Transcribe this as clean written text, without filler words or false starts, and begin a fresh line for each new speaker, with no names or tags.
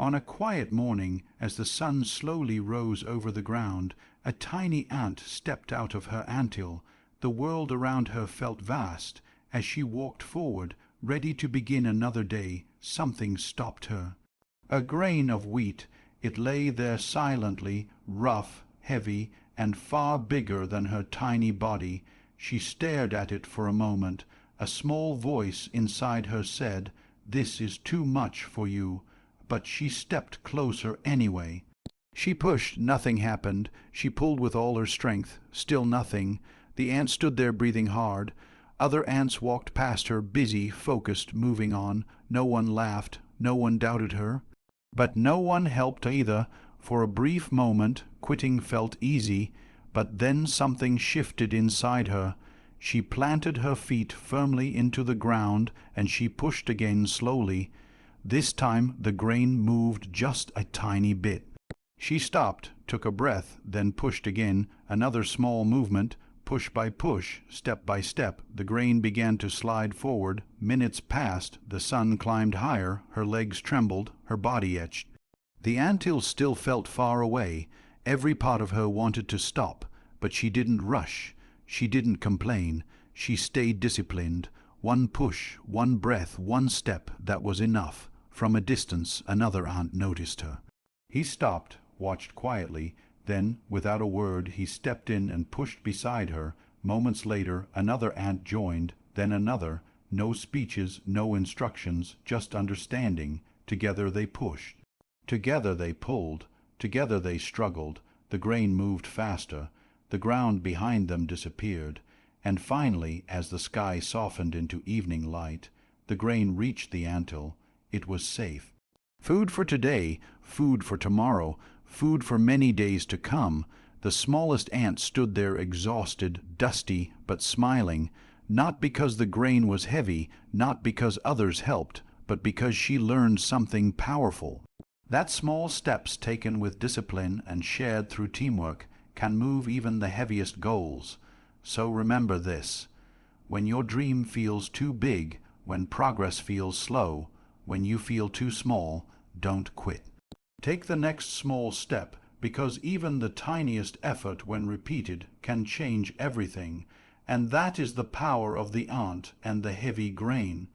On a quiet morning, as the sun slowly rose over the ground, a tiny ant stepped out of her anthill. The world around her felt vast. As she walked forward, ready to begin another day, something stopped her. A grain of wheat. It lay there silently, rough, heavy, and far bigger than her tiny body. She stared at it for a moment. A small voice inside her said, "This is too much for you." But she stepped closer anyway. She pushed, nothing happened. She pulled with all her strength, still nothing. The ant stood there breathing hard. Other ants walked past her, busy, focused, moving on. No one laughed, no one doubted her. But no one helped either. For a brief moment quitting felt easy, but then something shifted inside her. She planted her feet firmly into the ground, and she pushed again slowly. This time the grain moved just a tiny bit. She stopped, took a breath, then pushed again. Another small movement. Push by push, step by step, the grain began to slide forward. Minutes passed, the sun climbed higher, her legs trembled, her body itched. The anthill still felt far away. Every part of her wanted to stop, but she didn't rush. She didn't complain. She stayed disciplined. One push, one breath, one step, that was enough. From a distance, another ant noticed her. He stopped, watched quietly. Then, without a word, he stepped in and pushed beside her. Moments later, another ant joined, then another. No speeches, no instructions, just understanding. Together they pushed. Together they pulled. Together they struggled. The grain moved faster. The ground behind them disappeared. And finally, as the sky softened into evening light, the grain reached the anthill. It was safe. Food for today, food for tomorrow, food for many days to come. The smallest ant stood there exhausted, dusty, but smiling, not because the grain was heavy, not because others helped, but because she learned something powerful. That small steps taken with discipline and shared through teamwork can move even the heaviest goals. So remember this: when your dream feels too big, when progress feels slow, when you feel too small, don't quit. Take the next small step, because even the tiniest effort, when repeated, can change everything. And that is the power of the ant and the heavy grain.